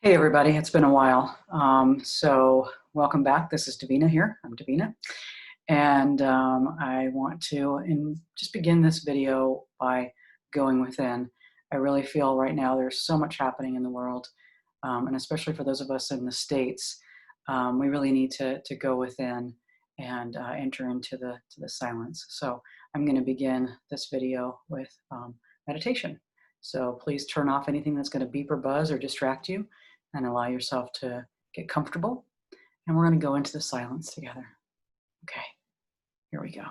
Hey everybody, it's been a while. So welcome back. This is Davina here. I'm Davina. And I want to just begin this video by going within. I really feel right now there's so much happening in the world, and especially for those of us in the States, we really need to go within and enter into the silence. So I'm going to begin this video with meditation. So please turn off anything that's going to beep or buzz or distract you and allow yourself to get comfortable. And we're going to go into the silence together. Okay, here we go.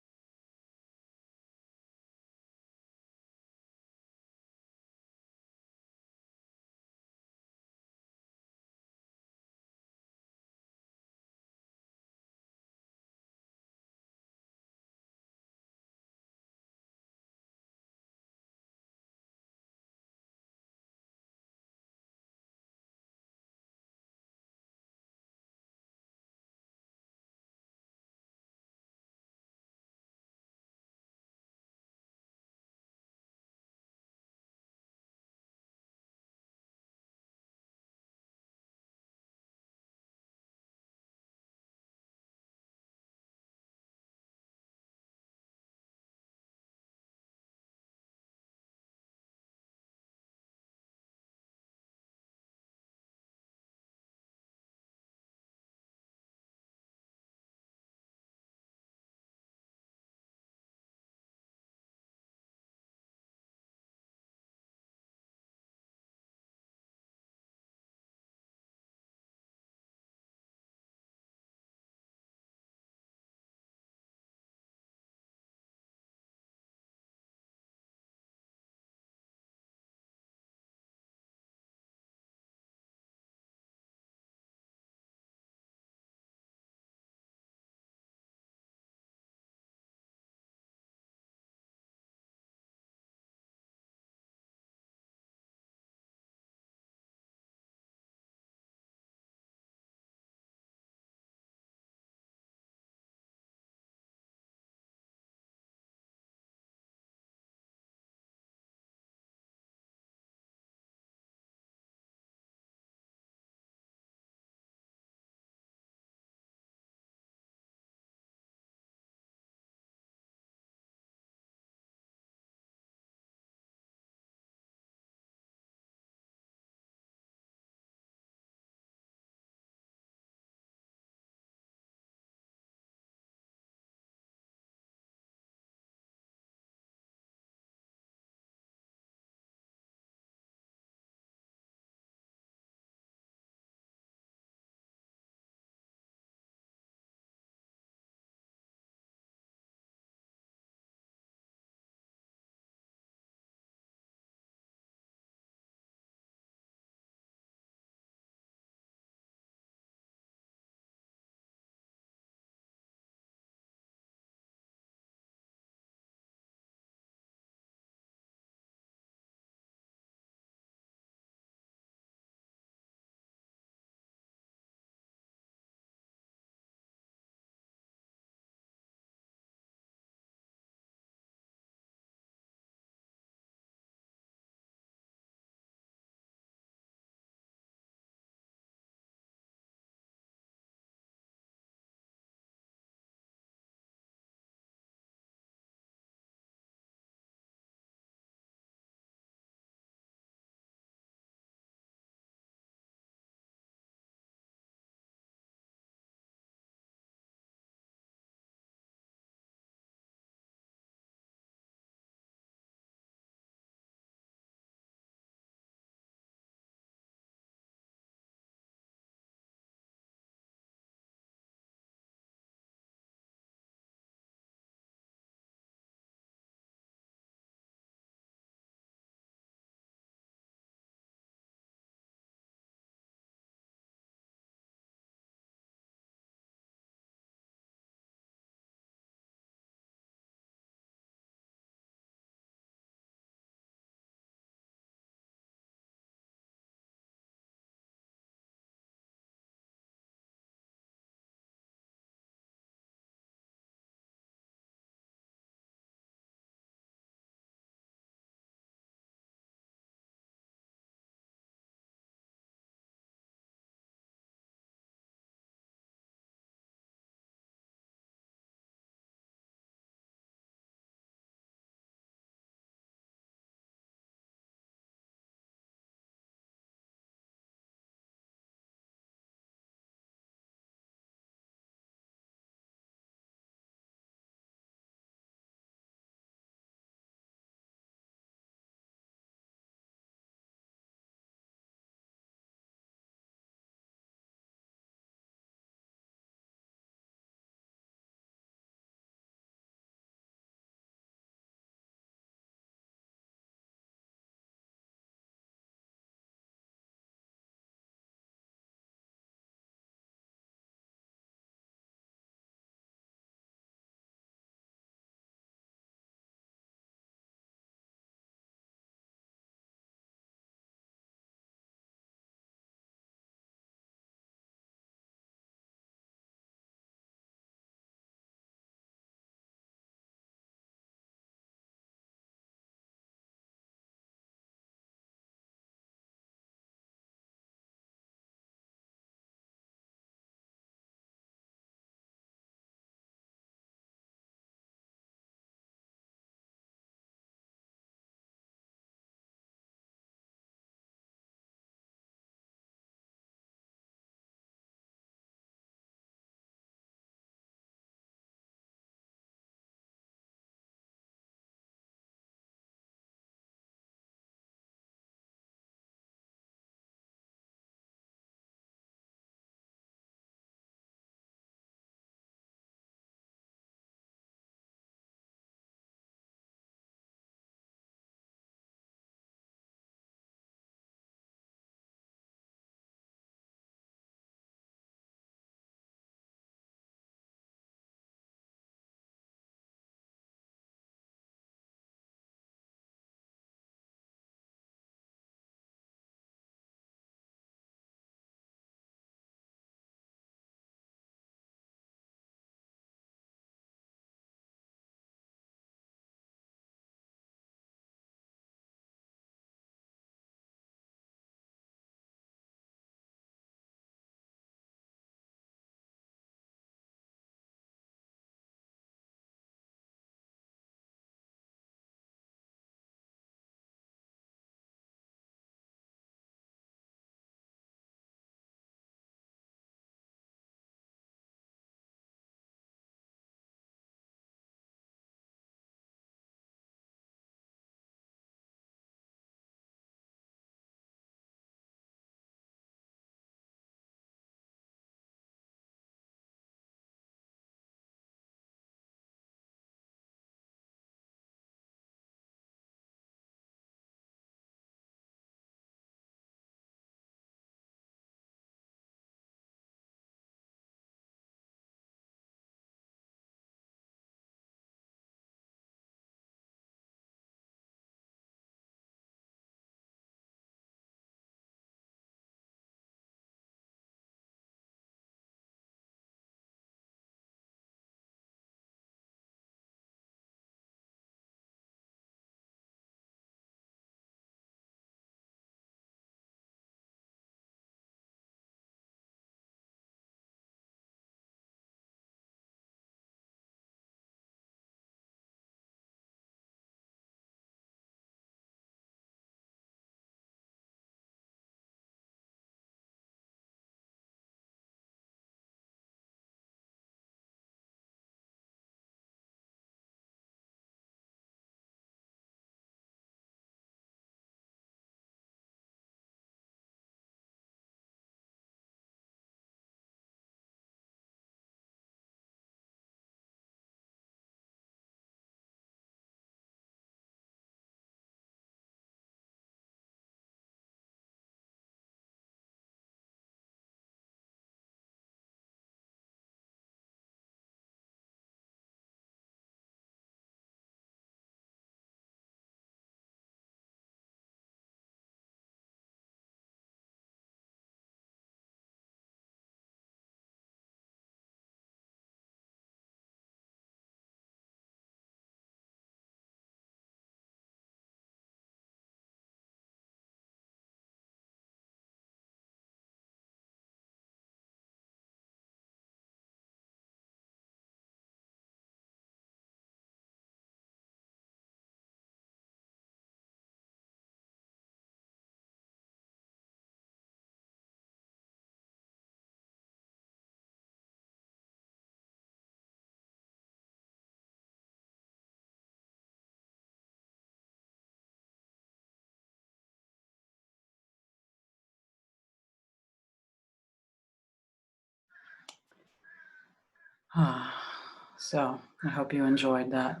So I hope you enjoyed that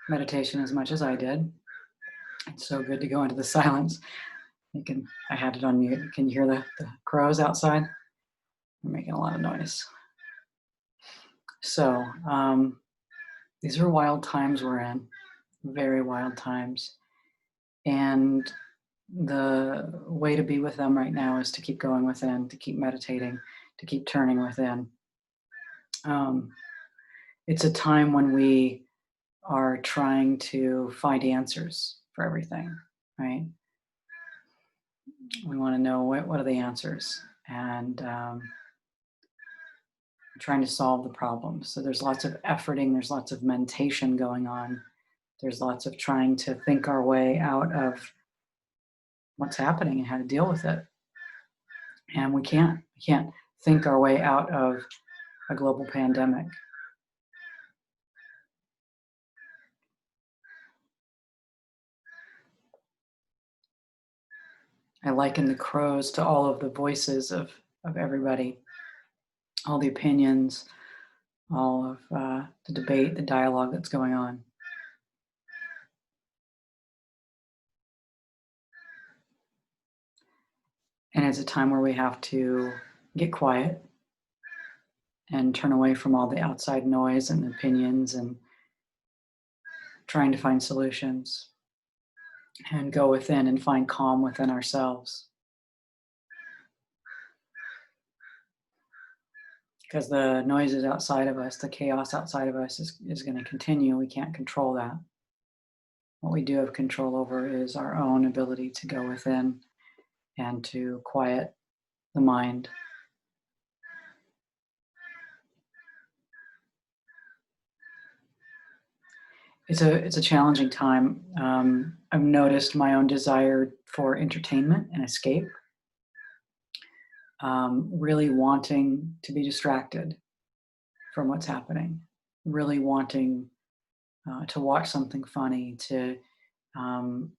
meditation as much as I did. It's so good to go into the silence. I had it on mute. Can you hear the crows outside? They're making a lot of noise. So these are wild times we're in, very wild times. And the way to be with them right now is to keep going within, to keep meditating, to keep turning within. It's a time when we are trying to find answers for everything, right? We want to know what are the answers, and trying to solve the problems. So there's lots of efforting, there's lots of mentation going on, there's lots of trying to think our way out of what's happening and how to deal with it. And we can't think our way out of a global pandemic. I liken the crows to all of the voices of everybody, all the opinions, all of the debate, the dialogue that's going on. And it's a time where we have to get quiet and turn away from all the outside noise and opinions and trying to find solutions and go within and find calm within ourselves. Because the noises outside of us, the chaos outside of us is going to continue. We can't control that. What we do have control over is our own ability to go within and to quiet the mind. It's a challenging time. I've noticed my own desire for entertainment and escape, really wanting to be distracted from what's happening, really wanting to watch something funny, to um,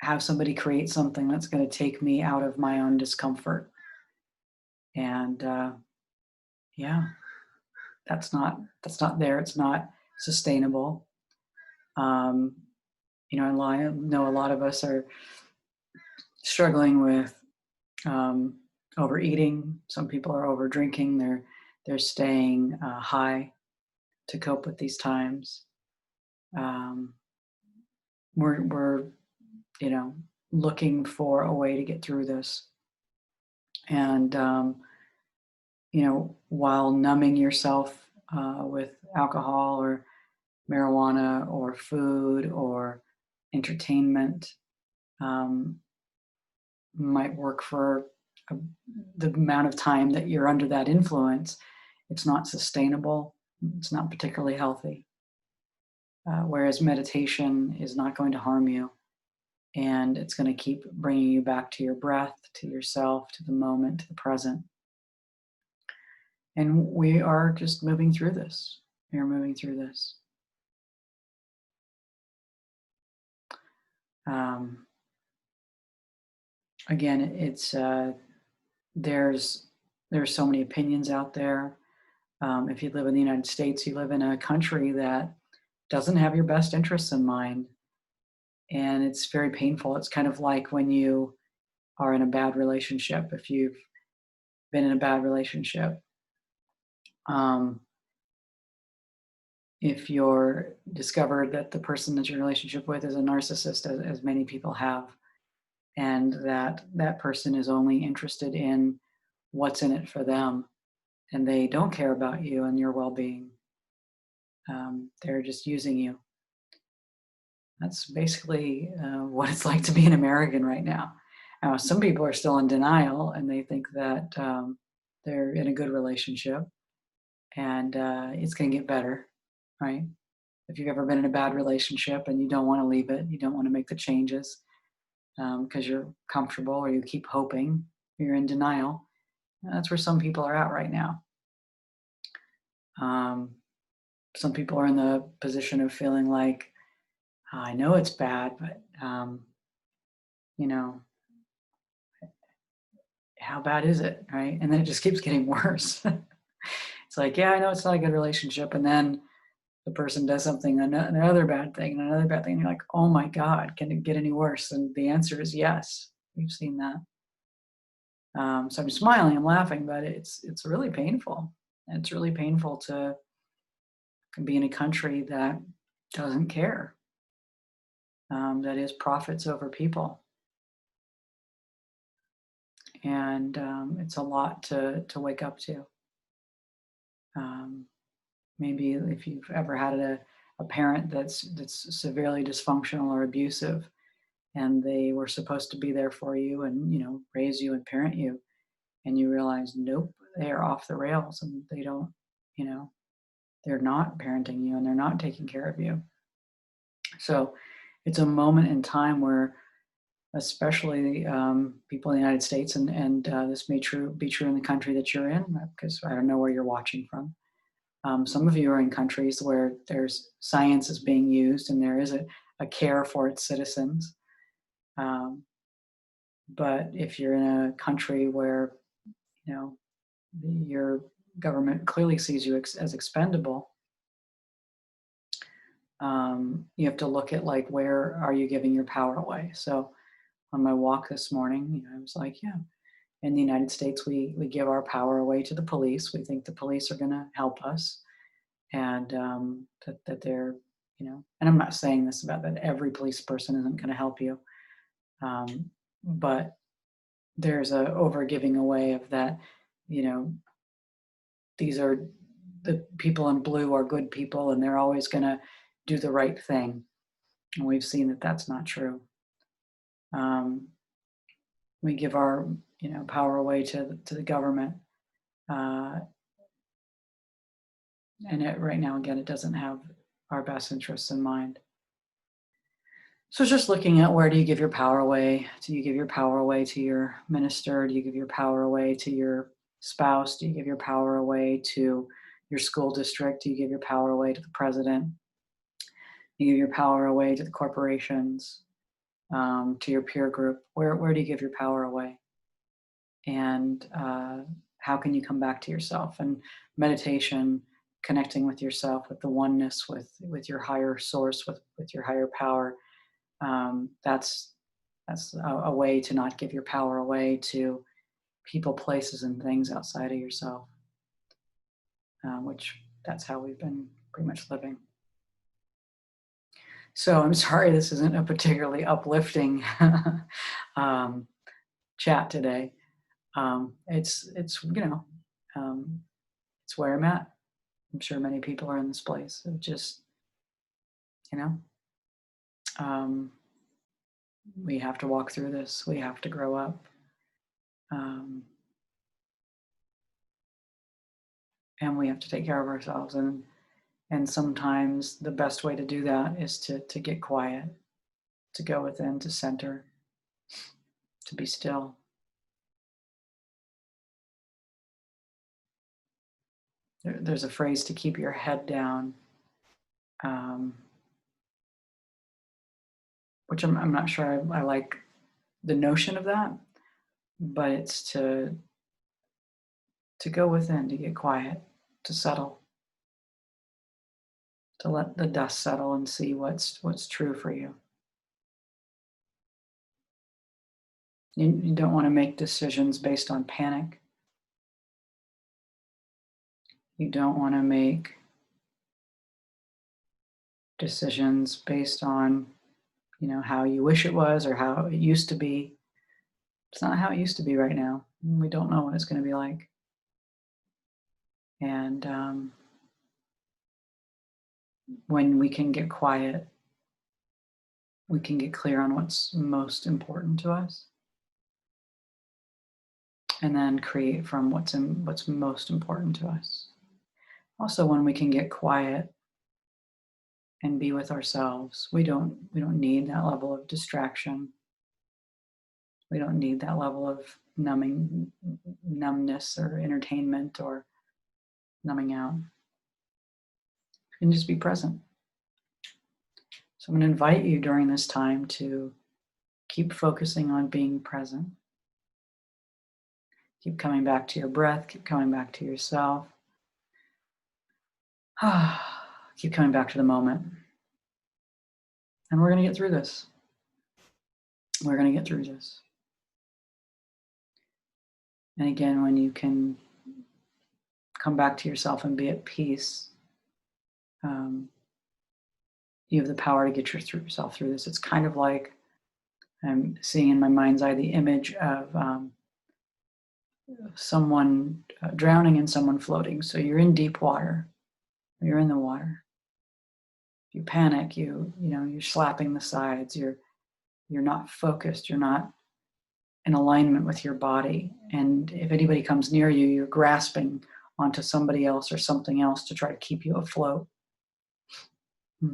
have somebody create something that's going to take me out of my own discomfort. And yeah, that's not there. It's not sustainable. Um, I know a lot of us are struggling with overeating. Some people are over drinking. They're staying high to cope with these times. Um, we're looking for a way to get through this, and while numbing yourself with alcohol or marijuana or food or entertainment might work for a, the amount of time that you're under that influence. It's not sustainable. It's not particularly healthy. Whereas meditation is not going to harm you, and it's going to keep bringing you back to your breath, to yourself, to the moment, to the present. And we are just moving through this. We are moving through this. Again, it's there's so many opinions out there. If you live in the United States, you live in a country that doesn't have your best interests in mind, and it's very painful. It's kind of like when you are in a bad relationship. If you've been in a bad relationship, if you're discovered that the person that you're in a relationship with is a narcissist, as many people have, and that person is only interested in what's in it for them, and they don't care about you and your well-being. They're just using you. That's basically what it's like to be an American right now. Now, some people are still in denial, and they think that they're in a good relationship, and it's going to get better, right? If you've ever been in a bad relationship and you don't want to leave it, you don't want to make the changes because you're comfortable or you keep hoping, you're in denial. That's where some people are at right now. Some people are in the position of feeling like, I know it's bad, but how bad is it, right? And then it just keeps getting worse. It's like, yeah, I know it's not a good relationship. And then the person does something, another bad thing, and another bad thing. And you're like, oh my God, can it get any worse? And the answer is yes. We've seen that. So I'm smiling, I'm laughing, but it's really painful. And it's really painful to be in a country that doesn't care, that is profits over people. And it's a lot to wake up to. Um, Maybe if you've ever had a parent that's severely dysfunctional or abusive, and they were supposed to be there for you and raise you and parent you, and you realize, nope, they are off the rails, and they don't, you know, they're not parenting you and they're not taking care of you. So it's a moment in time where, especially people in the United States, and this may be true in the country that you're in, because I don't know where you're watching from. Some of you are in countries where there's science is being used and there is a care for its citizens. But if you're in a country where, you know, your government clearly sees you as expendable, you have to look at, like, where are you giving your power away? So on my walk this morning, I was like, yeah, in the United States, we give our power away to the police. We think the police are going to help us, and that they're, and I'm not saying this about that every police person isn't going to help you, but there's a over giving away of that, you know, these are the people in blue are good people and they're always going to do the right thing. And we've seen that that's not true. We give our, power away to the government. And right now, again, it doesn't have our best interests in mind. So it's just looking at, where do you give your power away? Do you give your power away to your minister? Do you give your power away to your spouse? Do you give your power away to your school district? Do you give your power away to the president? Do you give your power away to the corporations, to your peer group? Where do you give your power away? And how can you come back to yourself? And meditation, connecting with yourself, with the oneness, with your higher source, with your higher power. That's a way to not give your power away to people, places, and things outside of yourself, which that's how we've been pretty much living. So I'm sorry this isn't a particularly uplifting chat today. It's it's where I'm at. I'm sure many people are in this place of just, we have to walk through this. We have to grow up. And we have to take care of ourselves. And sometimes the best way to do that is to get quiet, to go within, to center, to be still. There's a phrase, to keep your head down, which I'm not sure I like the notion of that, but it's to go within, to get quiet, to settle, to let the dust settle and see what's true for you. You don't want to make decisions based on panic. You don't want to make decisions based on, how you wish it was or how it used to be. It's not how it used to be right now. We don't know what it's going to be like. And when we can get quiet, we can get clear on what's most important to us, and then create from what's most important to us. Also, when we can get quiet and be with ourselves, we don't need that level of distraction. We don't need that level of numbness or entertainment or numbing out. We can just be present. So I'm going to invite you during this time to keep focusing on being present. Keep coming back to your breath, keep coming back to yourself. Keep coming back to the moment. And we're going to get through this. We're going to get through this. And again, when you can come back to yourself and be at peace, you have the power to get yourself through this. It's kind of like I'm seeing in my mind's eye the image of someone drowning and someone floating. So you're in deep water. You're in the water. You panic. You're slapping the sides. You're not focused. You're not in alignment with your body. And if anybody comes near you, you're grasping onto somebody else or something else to try to keep you afloat.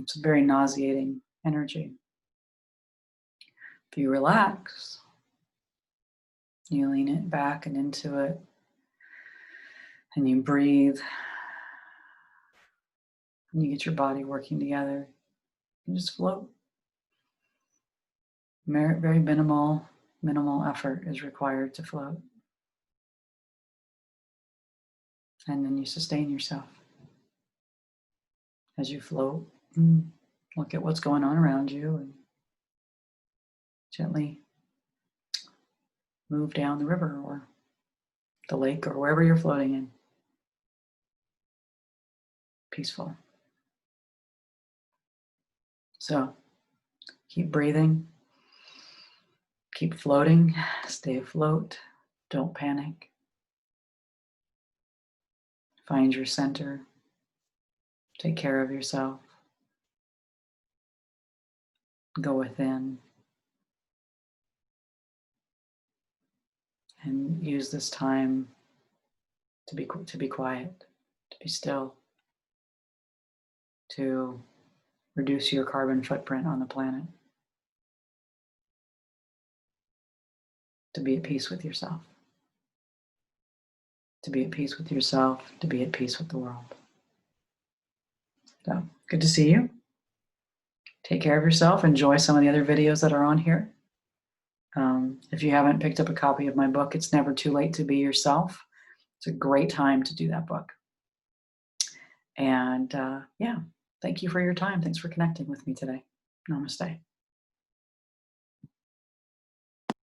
It's a very nauseating energy. If you relax, you lean it back and into it, and you breathe, and you get your body working together. You just float. Very minimal effort is required to float. And then you sustain yourself as you float. Look at what's going on around you and gently move down the river or the lake or wherever you're floating in. Peaceful. So keep breathing, keep floating, stay afloat, don't panic. Find your center, take care of yourself, go within, and use this time to be quiet, to be still, to reduce your carbon footprint on the planet, to be at peace with yourself, to be at peace with yourself, to be at peace with the world. So, good to see you. Take care of yourself. Enjoy some of the other videos that are on here. If you haven't picked up a copy of my book, It's Never Too Late to Be Yourself. It's a great time to do that book. And yeah, thank you for your time. Thanks for connecting with me today. Namaste.